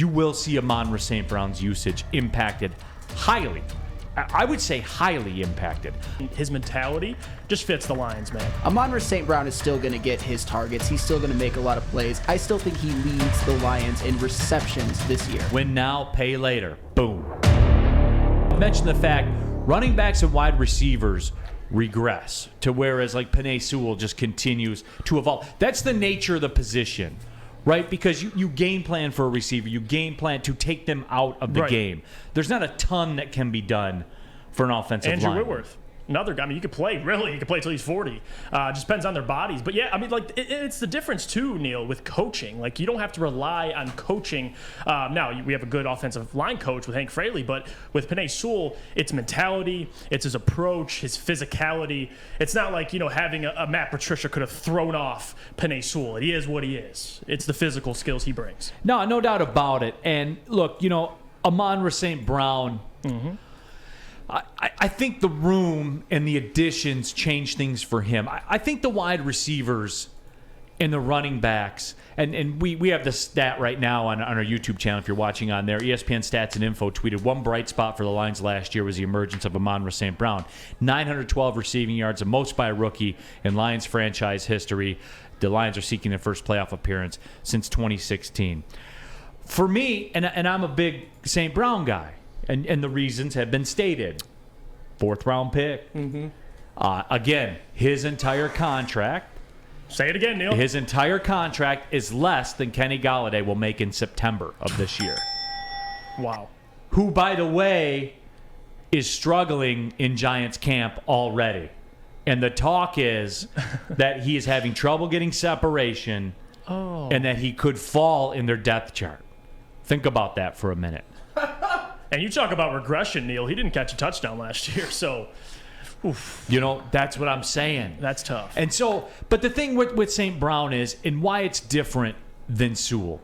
you will see Amon-Ra St. Brown's usage impacted highly. I would say highly impacted. His mentality just fits the Lions, man. Amon-Ra St. Brown is still going to get his targets. He's still going to make a lot of plays. I still think he leads the Lions in receptions this year. Win now, pay later. Boom. I mentioned the fact running backs and wide receivers regress to whereas like Penei Sewell just continues to evolve. That's the nature of the position, right? Because you game plan for a receiver. You game plan to take them out of the game. There's not a ton that can be done for an offensive line. Andrew Woodward. Another guy. I mean, you could play, really. You could play till he's 40. Just depends on their bodies. But, yeah, I mean, like, it's the difference, too, Neil, with coaching. Like, you don't have to rely on coaching. Now, we have a good offensive line coach with Hank Fraley, but with Penei Sewell, it's mentality, it's his approach, his physicality. It's not like, having a Matt Patricia could have thrown off Penei Sewell. He is what he is. It's the physical skills he brings. No doubt about it. And, look, Amon-Ra St. Brown, I think the room and the additions change things for him. I think the wide receivers and the running backs, and we have the stat right now on our YouTube channel if you're watching on there. ESPN Stats and Info tweeted one bright spot for the Lions last year was the emergence of Amon-Ra St. Brown. 912 receiving yards, the most by a rookie in Lions franchise history. The Lions are seeking their first playoff appearance since 2016. For me, and I'm a big St. Brown guy, and the reasons have been stated. 4th round pick. Again, his entire contract. Say it again, Neil. His entire contract is less than Kenny Golladay will make in September of this year. Wow. Who, by the way, is struggling in Giants camp already. And the talk is that he is having trouble getting separation and that he could fall in their depth chart. Think about that for a minute. And you talk about regression, Neil. He didn't catch a touchdown last year, so oof. That's what I'm saying. That's tough. And so, but the thing with St. Brown is, and why it's different than Sewell,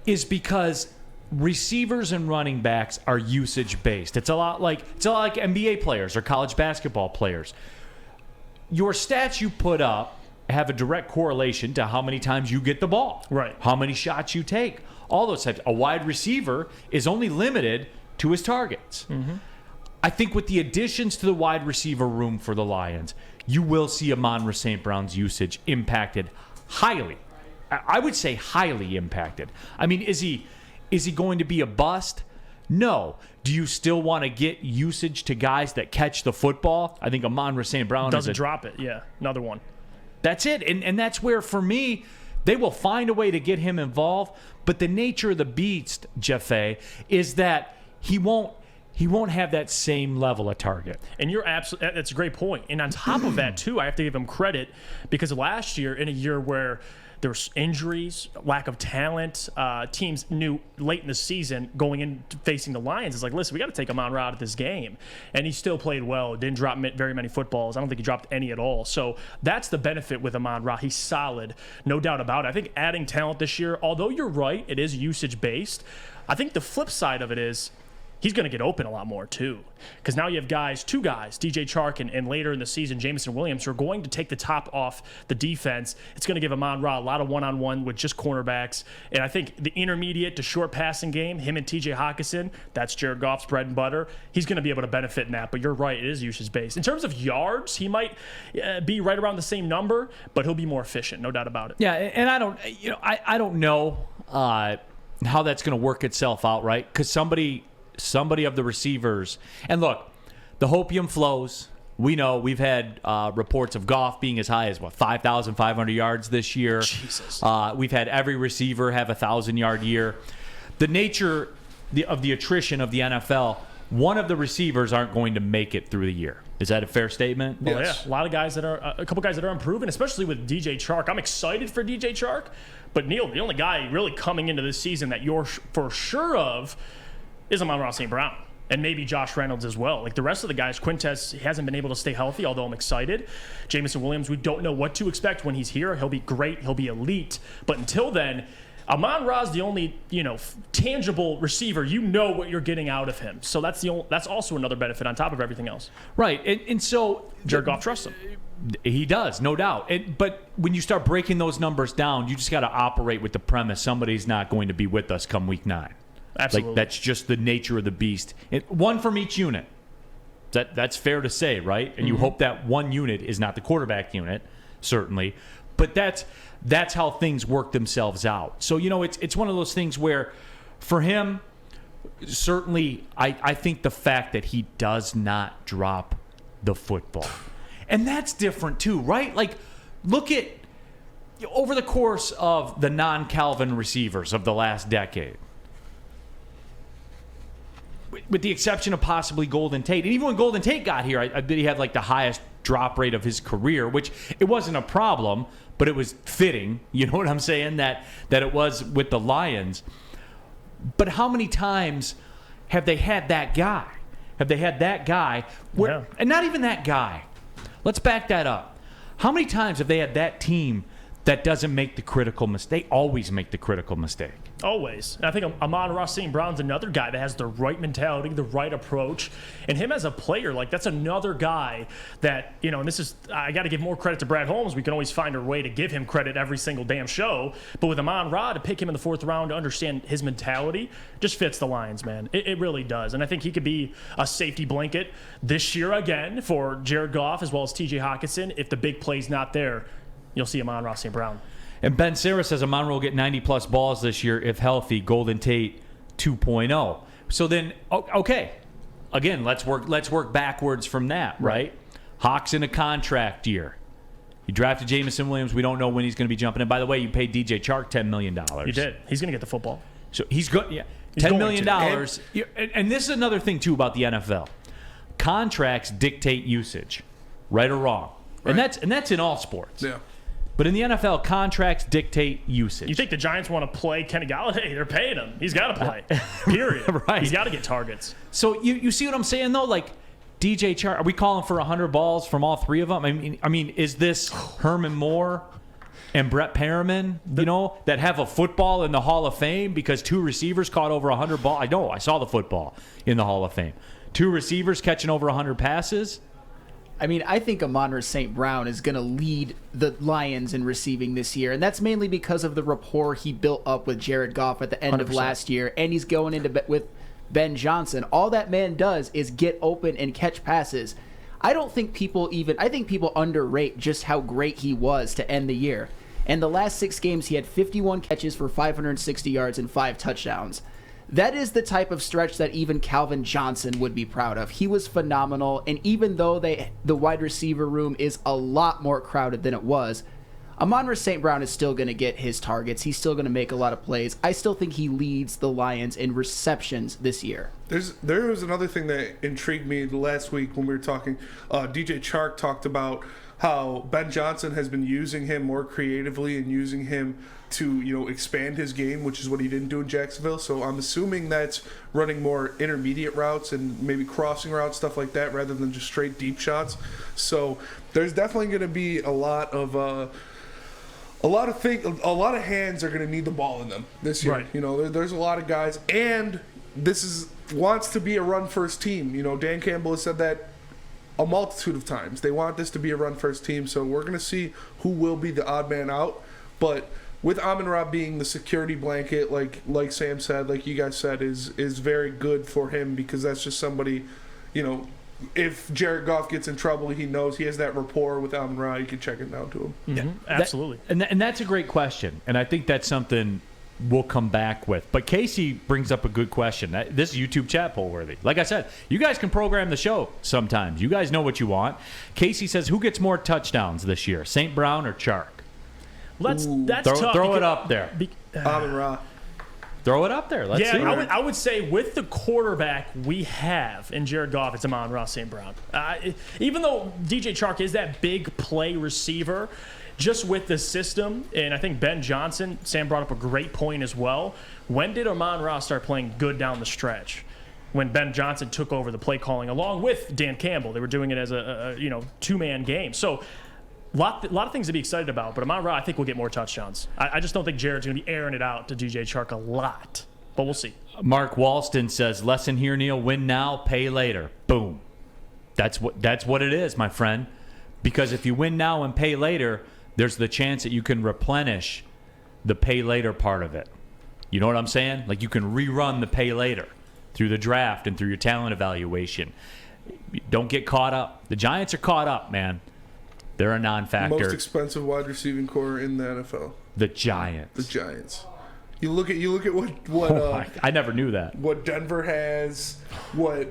is because receivers and running backs are usage-based. It's a lot like NBA players or college basketball players. Your stats you put up have a direct correlation to how many times you get the ball. Right. How many shots you take. All those types. A wide receiver is only limited to his targets. I think with the additions to the wide receiver room for the Lions, you will see Amon-Ra St. Brown's usage impacted highly. I would say highly impacted. I mean, is he going to be a bust? No. Do you still want to get usage to guys that catch the football? I think Amon-Ra St. Brown doesn't drop it. Yeah, another one. That's it. And that's where, for me, they will find a way to get him involved. But the nature of the beast, Jeffe, is that he won't have that same level of target. And that's a great point. And on top of that, too, I have to give him credit because last year, in a year where there was injuries, lack of talent, teams knew late in the season going in facing the Lions, it's like, listen, we got to take Amon-Ra out of this game. And he still played well, didn't drop very many footballs. I don't think he dropped any at all. So that's the benefit with Amon-Ra. He's solid, no doubt about it. I think adding talent this year, although you're right, it is usage-based, I think the flip side of it is he's going to get open a lot more, too. Because now you have two guys, DJ Chark and later in the season, Jameson Williams, who are going to take the top off the defense. It's going to give Amon-Ra a lot of one-on-one with just cornerbacks. And I think the intermediate to short passing game, him and TJ Hawkinson, that's Jared Goff's bread and butter. He's going to be able to benefit in that. But you're right, it is usage-based. In terms of yards, he might be right around the same number, but he'll be more efficient, no doubt about it. Yeah, and I don't know how that's going to work itself out, right? Because somebody of the receivers. And look, the hopium flows. We know we've had reports of Goff being as high as, 5,500 yards this year. Jesus. We've had every receiver have a 1,000-yard year. The nature of the attrition of the NFL, one of the receivers aren't going to make it through the year. Is that a fair statement? Yes. Well, yeah. A lot of guys a couple guys that are improving, especially with DJ Chark. I'm excited for DJ Chark. But, Neil, the only guy really coming into this season that you're for sure of is Amon-Ra St. Brown, and maybe Josh Reynolds as well. Like the rest of the guys, Quintez hasn't been able to stay healthy, although I'm excited. Jameson Williams, we don't know what to expect when he's here. He'll be great. He'll be elite. But until then, Amon-Ra is the only, tangible receiver. You know what you're getting out of him. So that's also another benefit on top of everything else. Right. And so Jared Goff trusts him. He does, no doubt. But when you start breaking those numbers down, you just got to operate with the premise somebody's not going to be with us come week 9. Absolutely. Like, that's just the nature of the beast. One from each unit. That's fair to say, right? And you hope that one unit is not the quarterback unit, certainly. But that's how things work themselves out. So, it's one of those things where for him, certainly I think the fact that he does not drop the football. And that's different too, right? Like, look at over the course of the non-Calvin receivers of the last decade, with the exception of possibly Golden Tate. And even when Golden Tate got here, I bet he had like the highest drop rate of his career, which it wasn't a problem, but it was fitting. You know what I'm saying? That it was with the Lions. But how many times have they had that guy? Have they had that guy? And not even that guy. Let's back that up. How many times have they had that team that doesn't make the critical mistake? They always make the critical mistake. Always. And I think Amon-Ra St.Brown's another guy that has the right mentality, the right approach. And him as a player, like, that's another guy that, and this is, I got to give more credit to Brad Holmes. We can always find a way to give him credit every single damn show. But with Amon-Ra, to pick him in the 4th round, to understand his mentality, just fits the Lions, man. It really does. And I think he could be a safety blanket this year again for Jared Goff as well as TJ Hockenson. If the big play's not there, you'll see Amon-Ra St.Brown. And Ben Sarah says Amon-Ra will get 90-plus balls this year if healthy. Golden Tate 2.0. So then, okay. Again, let's work backwards from that, right? Hawks in a contract year. You drafted Jameson Williams. We don't know when he's going to be jumping in. By the way, you paid DJ Chark $10 million. You did. He's going to get the football. So he's good. Yeah, $10 million. And this is another thing, too, about the NFL. Contracts dictate usage, right or wrong. Right. And that's in all sports. Yeah. But in the NFL, contracts dictate usage. You think the Giants want to play Kenny Galladay? They're paying him. He's got to play. Period. Right. He's got to get targets. So you see what I'm saying, though? Like, DJ Chark, are we calling for 100 balls from all three of them? I mean, is this Herman Moore and Brett Perriman, that have a football in the Hall of Fame because 2 receivers caught over 100 balls? I know. I saw the football in the Hall of Fame. 2 receivers catching over 100 passes. I mean, I think Amon-Ra St.Brown is going to lead the Lions in receiving this year, and that's mainly because of the rapport he built up with Jared Goff at the end 100%. Of last year, and he's going into with Ben Johnson. All that man does is get open and catch passes. I think people underrate just how great he was to end the year. In the last 6 games, he had 51 catches for 560 yards and 5 touchdowns. That is the type of stretch that even Calvin Johnson would be proud of. He was phenomenal, and even though the wide receiver room is a lot more crowded than it was, Amon-Ra St.Brown is still going to get his targets. He's still going to make a lot of plays. I still think he leads the Lions in receptions this year. There was another thing that intrigued me last week when we were talking. DJ Chark talked about how Ben Johnson has been using him more creatively and using him to expand his game, which is what he didn't do in Jacksonville. So I'm assuming that's running more intermediate routes and maybe crossing routes, stuff like that, rather than just straight deep shots. So there's definitely going to be a lot of hands are going to need the ball in them this year. Right. There's a lot of guys, and this wants to be a run first team. Dan Campbell has said that a multitude of times. They want this to be a run first team, so we're going to see who will be the odd man out. But with Amon-Ra being the security blanket, like Sam said, like you guys said, is very good for him, because that's just somebody, if Jared Goff gets in trouble, he knows he has that rapport with Amon-Ra. You can check it down to him. Mm-hmm. Yeah, absolutely. And that's a great question, and I think that's something we'll come back with. But Casey brings up a good question. This is YouTube chat poll worthy. Like I said, you guys can program the show sometimes. You guys know what you want. Casey says, who gets more touchdowns this year, St.Brown or Chark? That's tough. Throw it up there. Amon-Ra. Throw it up there. Let's see. I would say with the quarterback we have in Jared Goff, it's Amon-Ra St.Brown. Even though DJ Chark is that big play receiver, just with the system, and I think Ben Johnson, Sam brought up a great point as well. When did Amon-Ra start playing good down the stretch? When Ben Johnson took over the play calling along with Dan Campbell. They were doing it as a 2-man game. So lot of things to be excited about, but Amon-Ra, I think we'll get more touchdowns. I just don't think Jared's going to be airing it out to DJ Chark a lot, but we'll see. Mark Walston says, lesson here, Neil, win now, pay later. Boom. That's what it is, my friend. Because if you win now and pay later, there's the chance that you can replenish the pay later part of it. You know what I'm saying? Like you can rerun the pay later through the draft and through your talent evaluation. Don't get caught up. The Giants are caught up, man. They're a non-factor. Most expensive wide receiving core in the NFL. The Giants. The Giants. You look at what I never knew that. What Denver has, what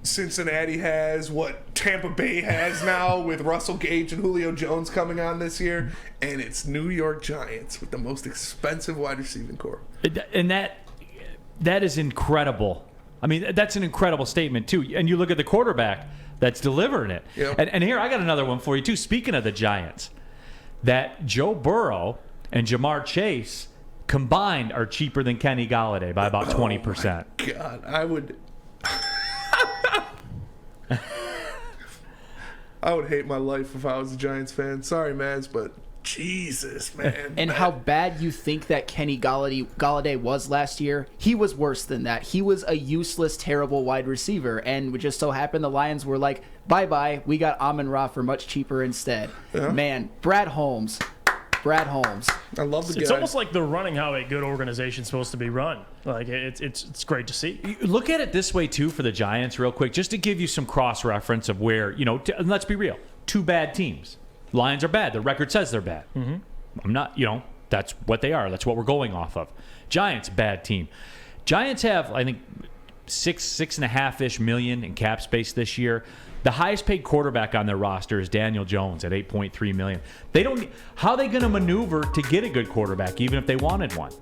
Cincinnati has, what Tampa Bay has now with Russell Gage and Julio Jones coming on this year, and it's New York Giants with the most expensive wide receiving core. And that is incredible. I mean, that's an incredible statement too. And you look at the quarterback that's delivering it. Yep. And here I got another one for you too. Speaking of the Giants, that Joe Burrow and Jamar Chase combined are cheaper than Kenny Golladay by about 20%. God, I would hate my life if I was a Giants fan. Sorry, Mads, but Jesus, man. And how bad you think that Kenny Golladay was last year, he was worse than that. He was a useless, terrible wide receiver, and it just so happened the Lions were like, bye-bye, we got Amon-Ra for much cheaper instead. Yeah. Man, Brad Holmes. I love the guy. It's almost like they're running how a good organization's supposed to be run. Like it's great to see. Look at it this way too for the Giants, real quick, just to give you some cross reference of where let's be real, two bad teams. Lions are bad. The record says they're bad. Mm-hmm. I'm not. That's what they are. That's what we're going off of. Giants, bad team. Giants have, I think, $6.5-ish million in cap space this year. The highest paid quarterback on their roster is Daniel Jones at $8.3 million. How are they going to maneuver to get a good quarterback, even if they wanted one?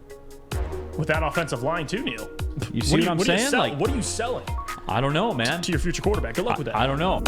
With that offensive line too, Neil. You see what I'm saying? What are you selling? I don't know, man. To your future quarterback. Good luck with that. I don't know.